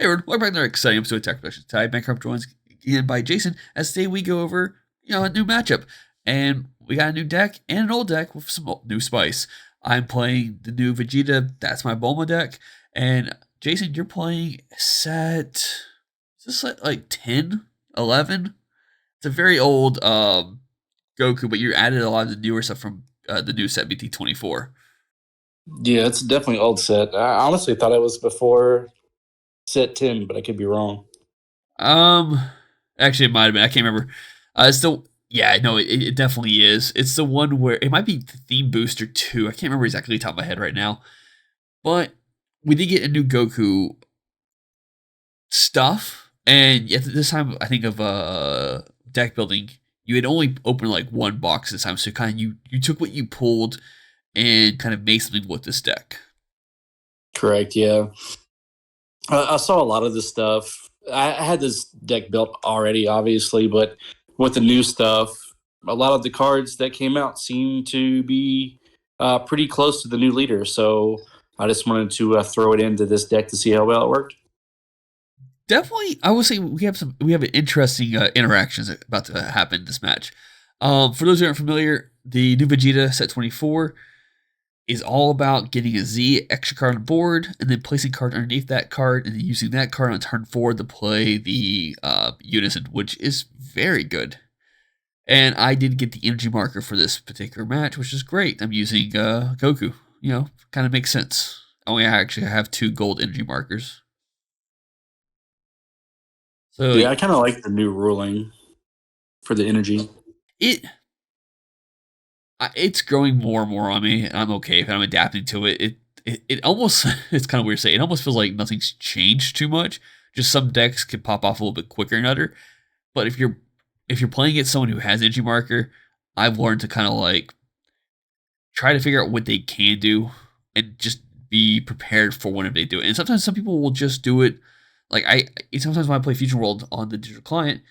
everyone, welcome back to another exciting episode of Tech Productions. Today, Minecraft joins again by Jason, as today we go over, a new matchup. And we got a new deck and an old deck with some new spice. I'm playing the new Vegeta, that's my Bulma deck. And Jason, you're playing set, is this like 10, 11? It's a very old Goku, but you added a lot of the newer stuff from the new set BT24. Yeah, it's definitely old set. I honestly thought it was before set 10, but I could be wrong. Actually, it might have been. I can't remember. It's still, yeah, no, it definitely is. It's the one where it might be Theme Booster 2. I can't remember exactly the top of my head right now. But we did get a new Goku stuff, and at this time, I think of deck building, you had only opened like one box this time, so kind of you took what you pulled and kind of made something with this deck. Correct, yeah. I saw a lot of this stuff. I had this deck built already, obviously, but with the new stuff, a lot of the cards that came out seem to be pretty close to the new leader. So I just wanted to throw it into this deck to see how well it worked. Definitely, I would say we have an interesting interactions about to happen in this match. For those who aren't familiar, the new Vegeta set 24 is all about getting a Z extra card on the board and then placing a card underneath that card and then using that card on turn 4 to play the Unison, which is very good. And I did get the energy marker for this particular match, which is great. I'm using Goku. Kind of makes sense. I actually have 2 gold energy markers. So yeah, I kind of like the new ruling for the energy. It's growing more and more on me, and I'm okay if I'm adapting to it. It almost, it's kind of weird to say, it almost feels like nothing's changed too much. Just some decks can pop off a little bit quicker than other. But if you're playing against someone who has energy marker, I've learned to kind of like try to figure out what they can do and just be prepared for whenever they do it. And sometimes some people will just do it. Like sometimes when I play Future World on the digital client,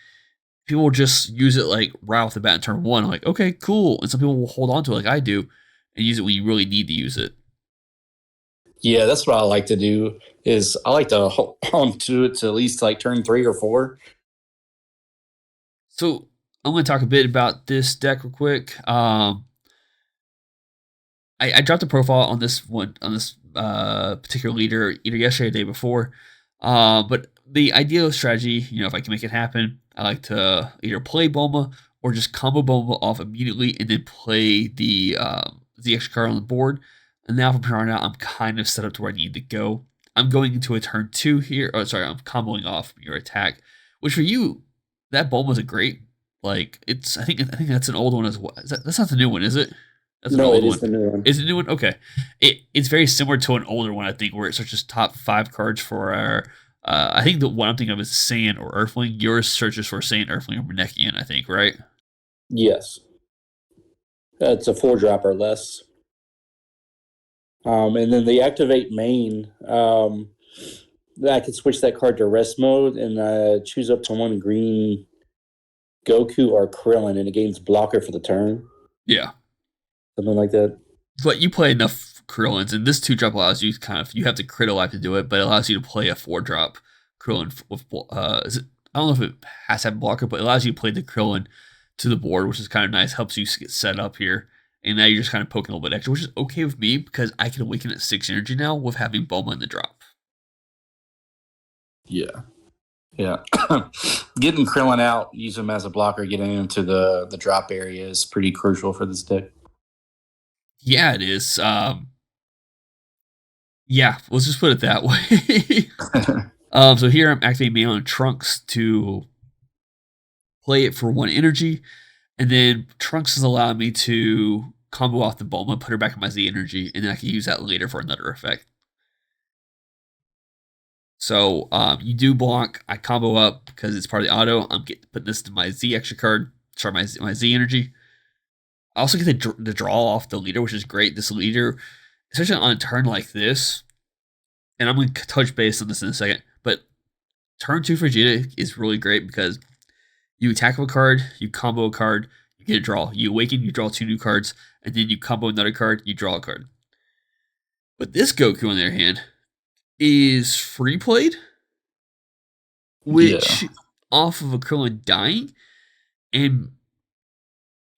people will just use it like right off the bat in turn 1. I'm like, okay, cool. And some people will hold on to it like I do and use it when you really need to use it. Yeah, that's what I like to do. Is I like to hold on to it to at least like turn 3 or 4. So I'm going to talk a bit about this deck real quick. I dropped a profile on this particular leader either yesterday or the day before. But the ideal strategy, if I can make it happen, I like to either play Bulma or just combo Bulma off immediately and then play the extra card on the board. And now from here on out, I'm kind of set up to where I need to go. I'm going into a turn 2 here. Oh, sorry, I'm comboing off your attack, which for you, that Bulma's a great. Like I think that's an old one as well. That's not the new one, is it? That's no, it is the new one. Is it the new one? Okay. It's very similar to an older one, I think, where it searches top 5 cards for our. I think the one I'm thinking of is Saiyan or Earthling. Yours searches for Saiyan, Earthling, or Manekian, I think, right? Yes. It's a 4-drop or less. And then the activate main, I could switch that card to rest mode and choose up to 1 green Goku or Krillin, and it gains blocker for the turn. Yeah. Something like that. But you play enough Krillins, and this 2-drop allows you you have to crit a life to do it, but it allows you to play a 4-drop Krillin with I don't know if it has to have a blocker, but it allows you to play the Krillin to the board, which is kind of nice, helps you get set up here. And now you're just kind of poking a little bit extra, which is okay with me because I can awaken at 6 energy now with having Bulma in the drop. Yeah. Yeah. Getting Krillin out, use him as a blocker, getting into the drop area is pretty crucial for this deck. Yeah, it is. Yeah, let's just put it that way. So here I'm activating main on Trunks to play it for 1 energy, and then Trunks is allowing me to combo off the Bulma, put her back in my Z energy, and then I can use that later for another effect. So you do block, I combo up because it's part of the auto. I'm putting this to my Z extra card, sorry, my Z energy. I also get the draw off the leader, which is great. This leader, especially on a turn like this, and I'm going to touch base on this in a second, but turn 2 for Vegeta is really great because you attack with a card, you combo a card, you get a draw. You awaken, you draw 2 new cards, and then you combo another card, you draw a card. But this Goku, on the other hand, is free played. Yeah. which off of a Krillin dying, and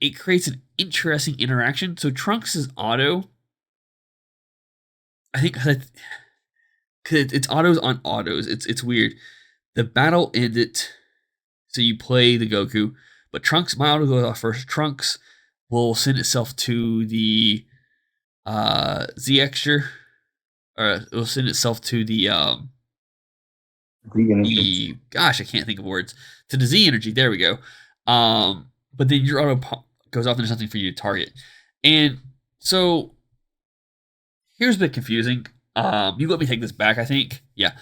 it creates an interesting interaction. So Trunks' auto, I think, 'cause it's autos on autos. It's weird. The battle ended, so you play the Goku, but Trunks, my auto goes off first. Trunks will send itself to the Z extra, or it will send itself to The energy. the gosh, I can't think of words, to the Z energy. There we go. But then your goes off and there's nothing for you to target, and so here's a bit confusing. You let me take this back. I think, yeah.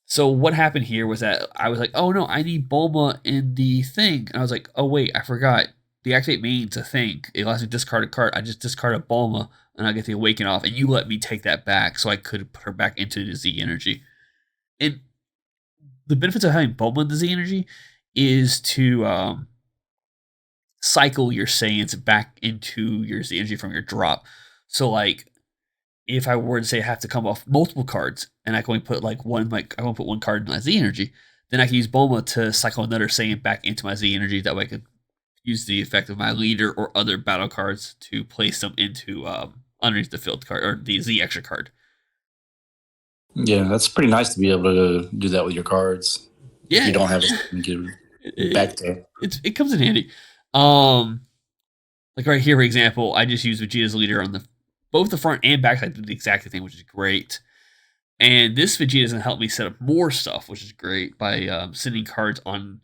So what happened here was that I was like, oh no, I need Bulma in the thing, and I was like, oh wait, I forgot. The activate main's a thing. It lets me discard a card. I just discarded Bulma, and I get the awaken off, and you let me take that back, so I could put her back into the Z energy. And the benefits of having Bulma in the Z energy is to cycle your Saiyans back into your Z energy from your drop. So like if I were to say I have to come off multiple cards and I can only put like one, like I want to put one card in my Z energy, then I can use Bulma to cycle another Saiyan back into my Z energy. That way I could use the effect of my leader or other battle cards to place them into underneath the field card or the Z extra card. Yeah, that's pretty nice to be able to do that with your cards. Yeah, You don't have to give back there. it comes in handy. Like right here, for example, I just used Vegeta's leader on the both the front and back side did the exact same thing, which is great. And this Vegeta is going to help me set up more stuff, which is great by sending cards on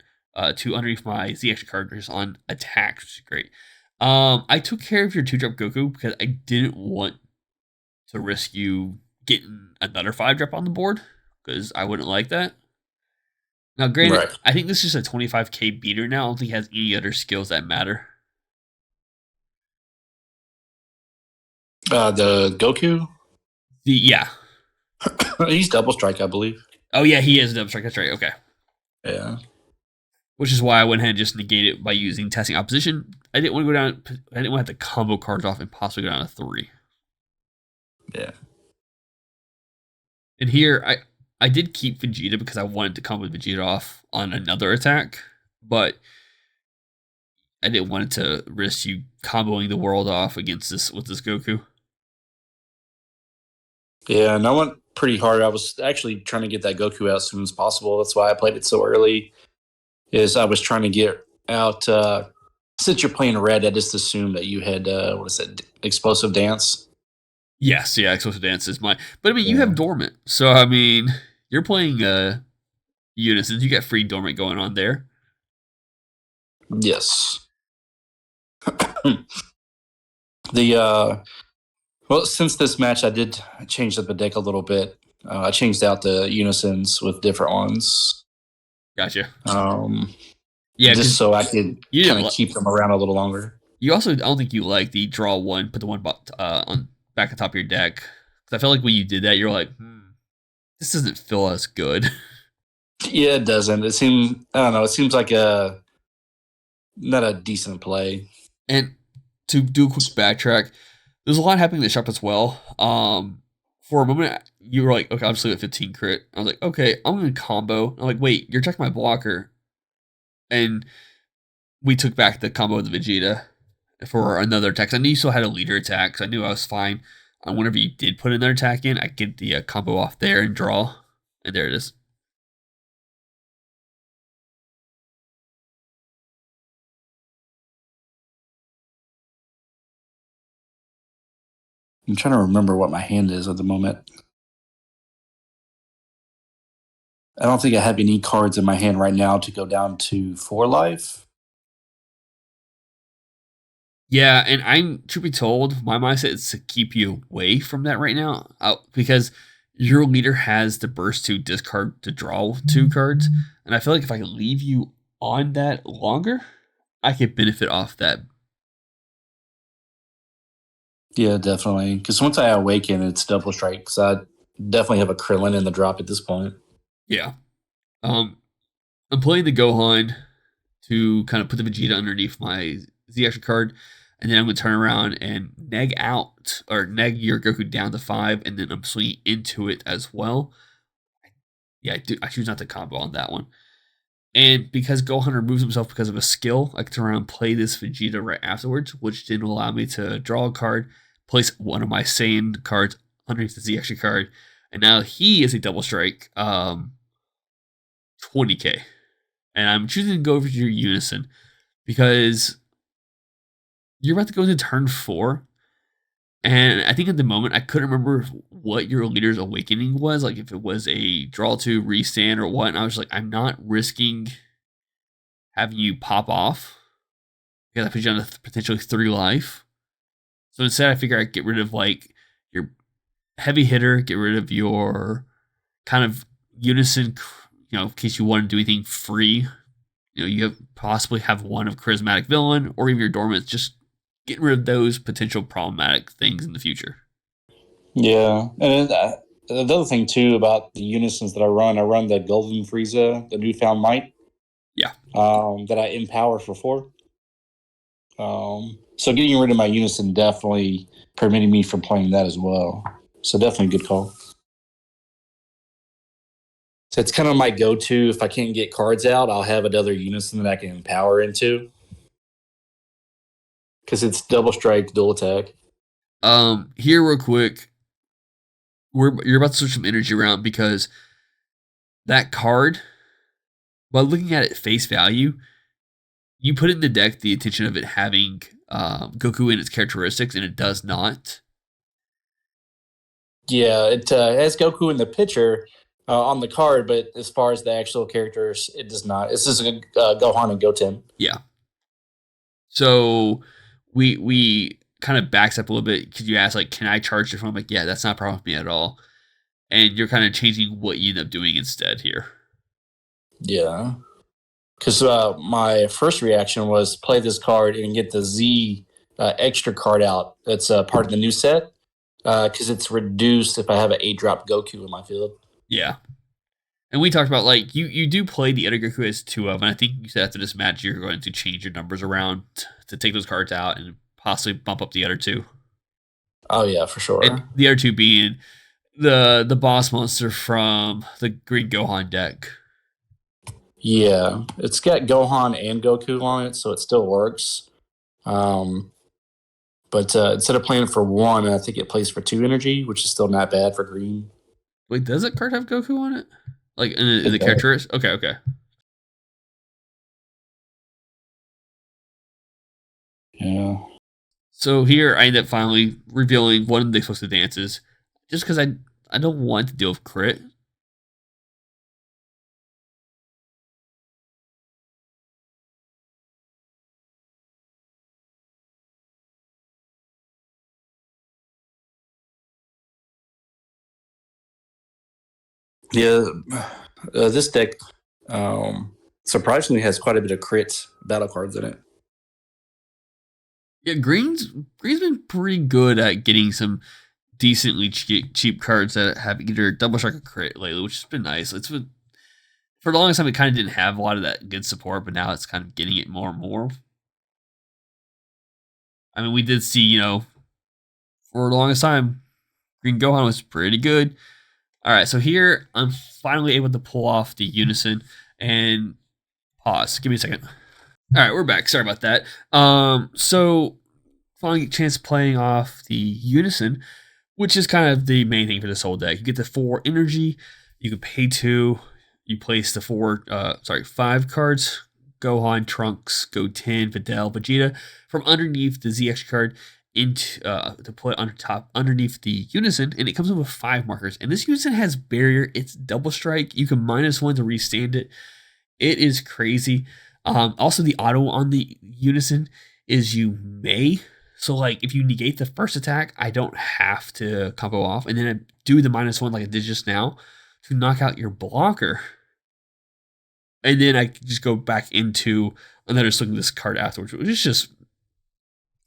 to underneath my Z extra characters on attacks, which is great. I took care of your 2-drop Goku because I didn't want to risk you getting another 5-drop on the board because I wouldn't like that. Now, granted, Right. I think this is a 25k beater now. I don't think he has any other skills that matter. The Goku, Yeah. he's double strike, I believe. Oh yeah, he is a double strike. That's right. Okay. Yeah. Which is why I went ahead and just negated it by using testing opposition. I didn't want to go down. I didn't want to have to combo cards off and possibly go down to 3. Yeah. And here I did keep Vegeta because I wanted to combo Vegeta off on another attack, but I didn't want to risk you comboing the world off against this with this Goku. Yeah, and I went pretty hard. I was actually trying to get that Goku out as soon as possible. That's why I played it so early. Is I was trying to get out. Since you're playing red, I just assumed that you had what is it, explosive dance. Yes, yeah, Explosive Dance is mine. But I mean, you have Dormant, so I mean, you're playing Unison. You got free Dormant going on there. Yes. Well, since this match, I did change up the deck a little bit. I changed out the Unisons with different ones. Gotcha. Yeah, just so I could you kind of keep them around a little longer. You also, I don't think you like the draw one, put the one on back on top of your deck. Because I felt like when you did that, you're like, this doesn't feel as good. Yeah, it doesn't. It seems, I don't know, it seems like not a decent play. And to do a quick backtrack, there's a lot happening in the shop as well. For a moment, you were like, okay, I'll just leave at 15 crit. I was like, okay, I'm going to combo. I'm like, wait, you're checking my blocker. And we took back the combo of the Vegeta for another attack. I knew you still had a leader attack, so I knew I was fine. Whenever you did put another attack in, I get the combo off there and draw. And there it is. I'm trying to remember what my hand is at the moment. I don't think I have any cards in my hand right now to go down to 4 life. Yeah, and I'm, truth be told, my mindset is to keep you away from that right now. Because your leader has the burst to discard to draw 2 cards. And I feel like if I can leave you on that longer, I could benefit off that. Yeah, definitely. Because once I awaken, it's double strike. Because I definitely have a Krillin in the drop at this point. Yeah. I'm playing the Gohan to kind of put the Vegeta underneath my Z extra card. And then I'm going to turn around and neg out, or neg your Goku down to 5, and then I'm swinging into it as well. Yeah, I choose not to combo on that one. And because Gohan removes himself because of a skill, I could turn around and play this Vegeta right afterwards, which didn't allow me to draw a card, place one of my Saiyan cards underneath the ZX card, and now he is a double strike 20k. And I'm choosing to go over to your Unison because you're about to go into turn 4. And I think at the moment I couldn't remember what your leader's awakening was, like if it was a draw 2 restand or what. And I was like, I'm not risking having you pop off because I put you on a potentially 3 life. So instead, I figure I'd get rid of like your heavy hitter, get rid of your kind of Unison, in case you want to do anything free. You possibly have one of charismatic villain or even your dormant. Just getting rid of those potential problematic things in the future. Yeah, and the other thing too about the unisons that I run the Golden Frieza, the Newfound Might. Yeah. That I empower for 4. So getting rid of my unison definitely preventing me from playing that as well. So definitely a good call. So it's kind of my go-to. If I can't get cards out, I'll have another unison that I can empower into. Because it's double strike, dual attack. Here real quick, you're about to switch some energy around because that card, by looking at it face value, you put it in the deck the intention of it having Goku in its characteristics, and it does not. Yeah, it has Goku in the picture on the card, but as far as the actual characters, it does not. It's just Gohan and Goten. Yeah. So we kind of backs up a little bit because you ask like, can I charge it from? I'm like, yeah, that's not a problem with me at all. And you're kind of changing what you end up doing instead here. Yeah. Because my first reaction was play this card and get the Z extra card out. That's part of the new set. Because it's reduced if I have an 8-drop Goku in my field. Yeah. And we talked about, like, you do play the other Goku as 2 of, and I think you said after this match you're going to change your numbers around to take those cards out and possibly bump up the other 2. Oh, yeah, for sure. And the other 2 being the boss monster from the Green Gohan deck. Yeah, it's got Gohan and Goku on it, so it still works. But instead of playing for 1, I think it plays for 2 energy, which is still not bad for green. Wait, does that card have Goku on it? Like in the characters? Okay. Yeah. So here I end up finally revealing one of the explosive dances, just because I don't want to deal with crit. Yeah, this deck surprisingly has quite a bit of crit battle cards in it. Yeah, Green's been pretty good at getting some decently cheap cards that have either double strike or crit lately, which has been nice. It's been, for the longest time, it kind of didn't have a lot of that good support, but now it's kind of getting it more and more. I mean, we did see, for the longest time, Green Gohan was pretty good. All right, so here I'm finally able to pull off the Unison and pause. Give me a second. All right, we're back. Sorry about that. So finally get a chance playing off the Unison, which is kind of the main thing for this whole deck. You get the 4 energy, you can pay 2, you place the 5 cards, Gohan, Trunks, Goten, Videl, Vegeta, from underneath the ZX card into to put on top underneath the Unison, and it comes with 5 markers. And this Unison has barrier, it's double strike, you can -1 to restand it. It is crazy. Also, the auto on the Unison is you may. So, like, if you negate the first attack, I don't have to combo off. And then I do the -1 like I did just now to knock out your blocker. And then I can just go back into another swing of this card afterwards, which is just,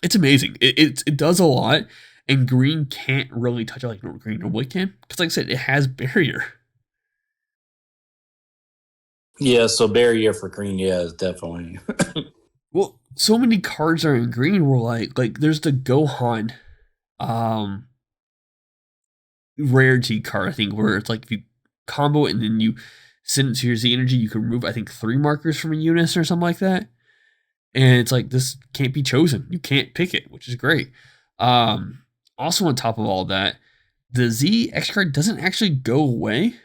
it's amazing. It does a lot. And green can't really touch it like green normally can. Because, like I said, it has barrier. Yeah, so barrier for green, yeah, definitely. Well, so many cards are in green where like there's the Gohan rarity card, I think, where it's like if you combo it and then you send it to your Z energy, you can remove, I think, 3 markers from a Unison or something like that. And it's like, this can't be chosen. You can't pick it, which is great. Also, on top of all that, the Z X card doesn't actually go away.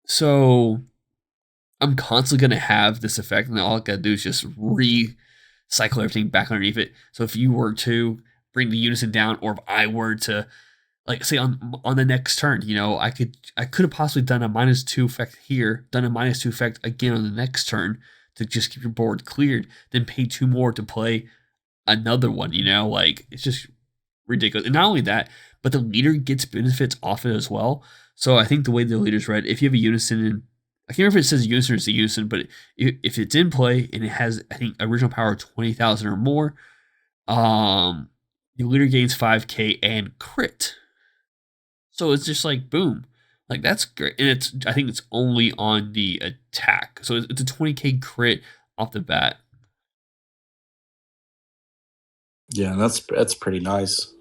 So I'm constantly going to have this effect, and all I got to do is just recycle everything back underneath it. So if you were to bring the Unison down, or if I were to, like, say on the next turn, I could have possibly done a -2 effect here, done a -2 effect again on the next turn to just keep your board cleared, then pay 2 more to play another one. Like, it's just ridiculous. And not only that, but the leader gets benefits off it as well. So I think the way the leader's read, if you have a Unison, and I can't remember if it says Unison or it's a Unison, but if it's in play and it has, I think, original power of 20,000 or more, the leader gains 5k and crit. So it's just like, boom. Like, that's great. And I think it's only on the attack. So it's a 20k crit off the bat. Yeah, that's pretty nice.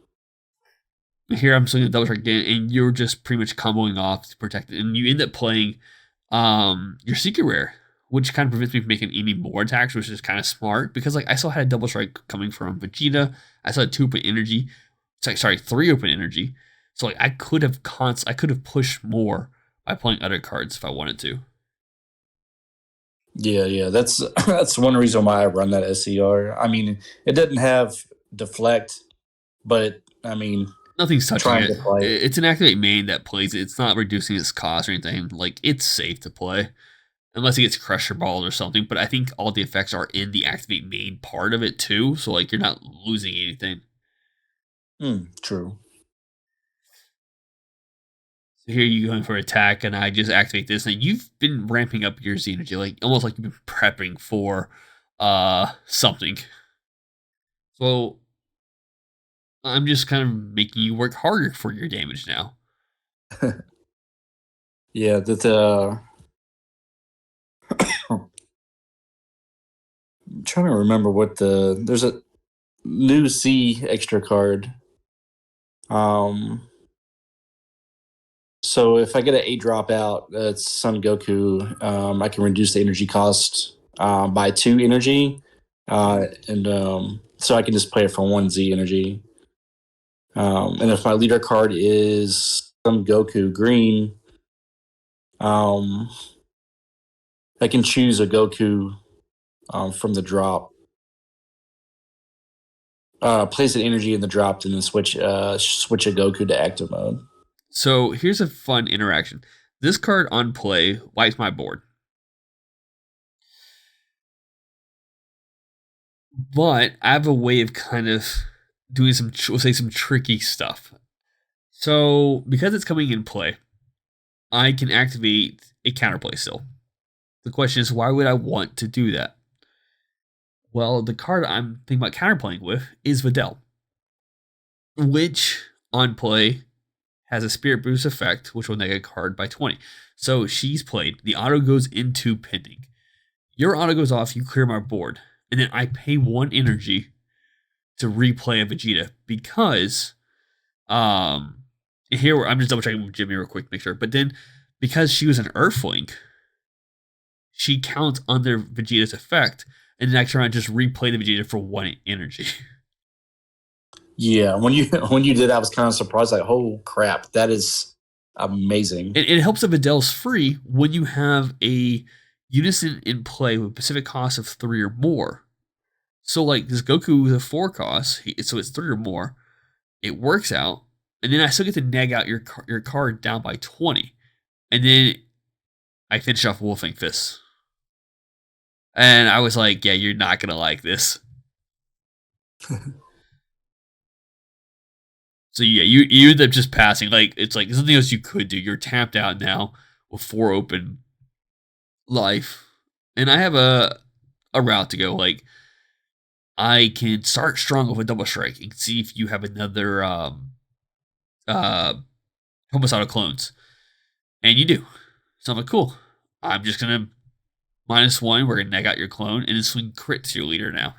Here I'm swinging a double strike again, and you're just pretty much comboing off to protect it. And you end up playing your secret rare, which kind of prevents me from making any more attacks, which is kind of smart, because like I still had a double strike coming from Vegeta. I still had 2 open energy. Sorry, 3 open energy. So like I could have pushed more by playing other cards if I wanted to. Yeah. That's one reason why I run that SCR. I mean, it doesn't have deflect, but I mean, Nothing's touching trying it. to play. It's an activate main that plays it. It's not reducing its cost or anything. Like, it's safe to play. Unless he gets Crusher Ball or something. But I think all the effects are in the activate main part of it too. So like, you're not losing anything. True. So here you going for attack, and I just activate this. And you've been ramping up your Z energy, like almost like you've been prepping for something. So I'm just kind of making you work harder for your damage now. Yeah, that I'm trying to remember what there's a new C extra card. So if I get an 8 drop out, it's Son Goku. I can reduce the energy cost by 2 energy, and so I can just play it for 1 Z energy. And if my leader card is some Goku green, I can choose a Goku from the drop. Place an energy in the drop, and then switch a Goku to active mode. So here's a fun interaction. This card on play wipes my board. But I have a way of kind of doing some tricky stuff. So because it's coming in play, I can activate a counterplay still. The question is, why would I want to do that? Well, the card I'm thinking about counterplaying with is Videl, which on play has a Spirit Boost effect, which will negate a card by 20. So she's played. The auto goes into pending. Your auto goes off, you clear my board, and then I pay 1 energy to replay a Vegeta, because here I'm just double checking with Jimmy real quick, make sure. But then because she was an Earthling, she counts under Vegeta's effect, and then I turn around and just replay the Vegeta for 1 energy. Yeah, when you did, I was kind of surprised. Like, oh crap, that is amazing. And it helps that Videl's free when you have a Unison in play with specific cost of 3 or more. So like this Goku with a 4 cost, so it's 3 or more. It works out, and then I still get to neg out your card down by 20, and then I finish off Wolfing Fist. And I was like, yeah, you're not gonna like this. So yeah, you end up just passing. Like, it's like, there's nothing else you could do. You're tapped out now with 4 open life, and I have a route to go. Like, I can start strong with a double strike and see if you have another homicidal clones, and you do. So I'm like, cool. I'm just gonna -1. We're gonna neg out your clone and then swing crit to your leader now.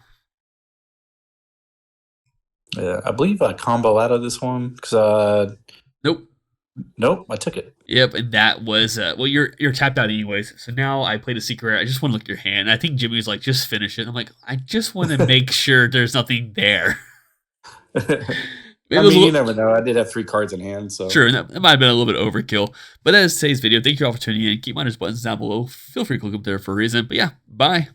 Yeah, I believe I combo out of this one because Nope. Nope, I took it. Yep, and that was well. You're tapped out anyways. So now I played a secret. I just want to look at your hand. And I think Jimmy was like, "Just finish it." I'm like, "I just want to make sure there's nothing there." It I was a mean, you little, never know. I did have 3 cards in hand, so. sure, and that might have been a little bit overkill. But that is today's video. Thank you all for tuning in. Keep minders buttons down below. Feel free to click up there for a reason. But yeah, bye.